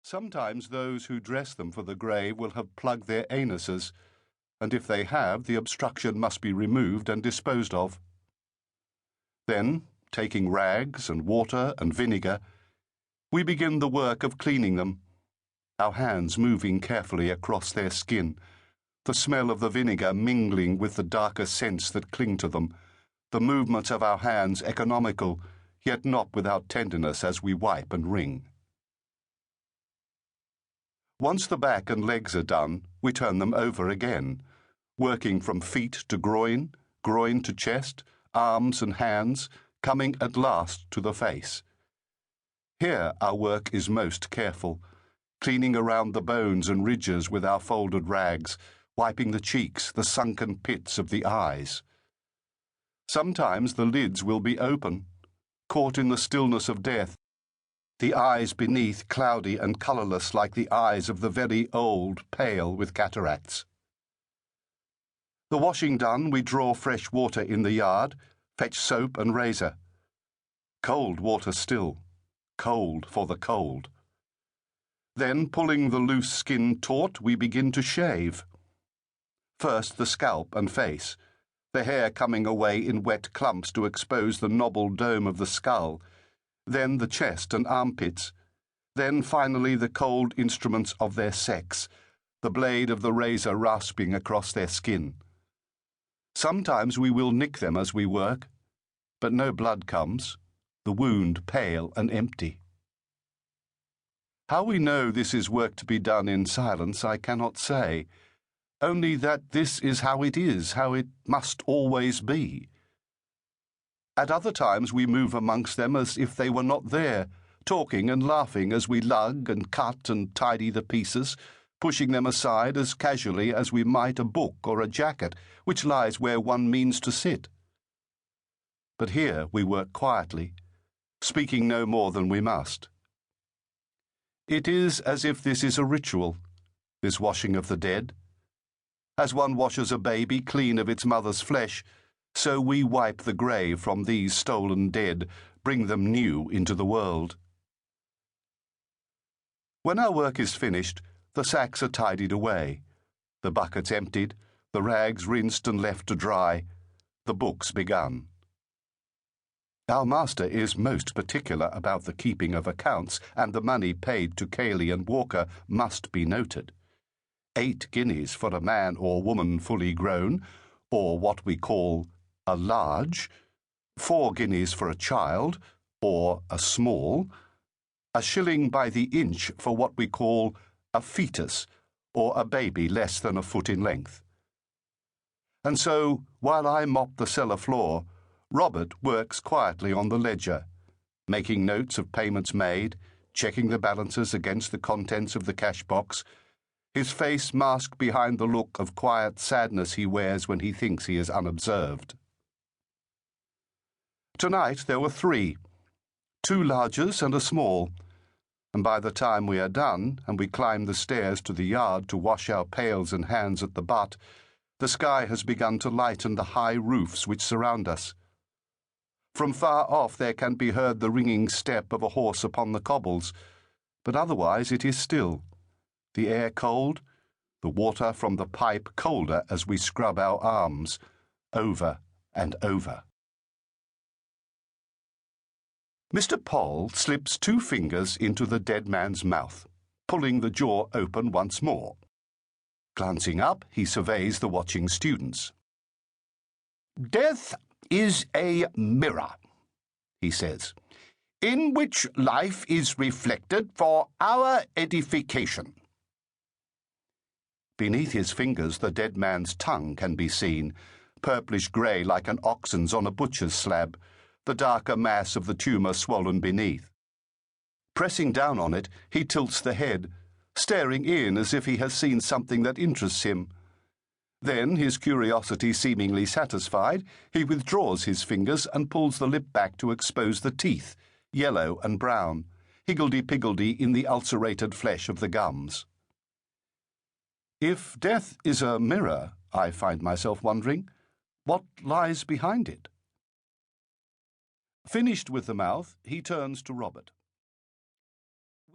Sometimes those who dress them for the grave will have plugged their anuses, and if they have, the obstruction must be removed and disposed of. Then, taking rags and water and vinegar, we begin the work of cleaning them, our hands moving carefully across their skin, the smell of the vinegar mingling with the darker scents that cling to them, the movements of our hands economical, yet not without tenderness as we wipe and wring. Once the back and legs are done, we turn them over again, working from feet to groin, groin to chest, arms and hands, coming at last to the face. Here our work is most careful, cleaning around the bones and ridges with our folded rags, wiping the cheeks, the sunken pits of the eyes. Sometimes the lids will be open, caught in the stillness of death, the eyes beneath cloudy and colourless like the eyes of the very old, pale with cataracts. The washing done, we draw fresh water in the yard, fetch soap and razor. Cold water still, cold for the cold. Then, pulling the loose skin taut, we begin to shave. First the scalp and face, the hair coming away in wet clumps to expose the knobbled dome of the skull, then the chest and armpits, then finally the cold instruments of their sex, the blade of the razor rasping across their skin. Sometimes we will nick them as we work, but no blood comes, the wound pale and empty. How we know this is work to be done in silence, I cannot say, only that this is how it must always be. At other times we move amongst them as if they were not there, talking and laughing as we lug and cut and tidy the pieces, pushing them aside as casually as we might a book or a jacket which lies where one means to sit. But here we work quietly, speaking no more than we must. It is as if this is a ritual, this washing of the dead. As one washes a baby clean of its mother's flesh, so we wipe the grave from these stolen dead, bring them new into the world. When our work is finished, the sacks are tidied away, the buckets emptied, the rags rinsed and left to dry, the books begun. Our master is most particular about the keeping of accounts, and the money paid to Cayley and Walker must be noted. 8 guineas for a man or woman fully grown, or what we call a large, 4 guineas for a child, or a small, a shilling by the inch for what we call a fetus, or a baby less than a foot in length. And so, while I mop the cellar floor, Robert works quietly on the ledger, making notes of payments made, checking the balances against the contents of the cash box, his face masked behind the look of quiet sadness he wears when he thinks he is unobserved. Tonight there were 3, 2 larges and a small, and by the time we are done and we climb the stairs to the yard to wash our pails and hands at the butt, the sky has begun to lighten the high roofs which surround us. From far off there can be heard the ringing step of a horse upon the cobbles, but otherwise it is still, the air cold, the water from the pipe colder as we scrub our arms, over and over. Mr. Poll slips 2 fingers into the dead man's mouth, pulling the jaw open once more. Glancing up, he surveys the watching students. "Death is a mirror," he says, "in which life is reflected for our edification." Beneath his fingers, the dead man's tongue can be seen, purplish-grey like an oxen's on a butcher's slab, the darker mass of the tumour swollen beneath. Pressing down on it, he tilts the head, staring in as if he has seen something that interests him. Then, his curiosity seemingly satisfied, he withdraws his fingers and pulls the lip back to expose the teeth, yellow and brown, higgledy-piggledy in the ulcerated flesh of the gums. If death is a mirror, I find myself wondering, what lies behind it? Finished with the mouth, he turns to Robert.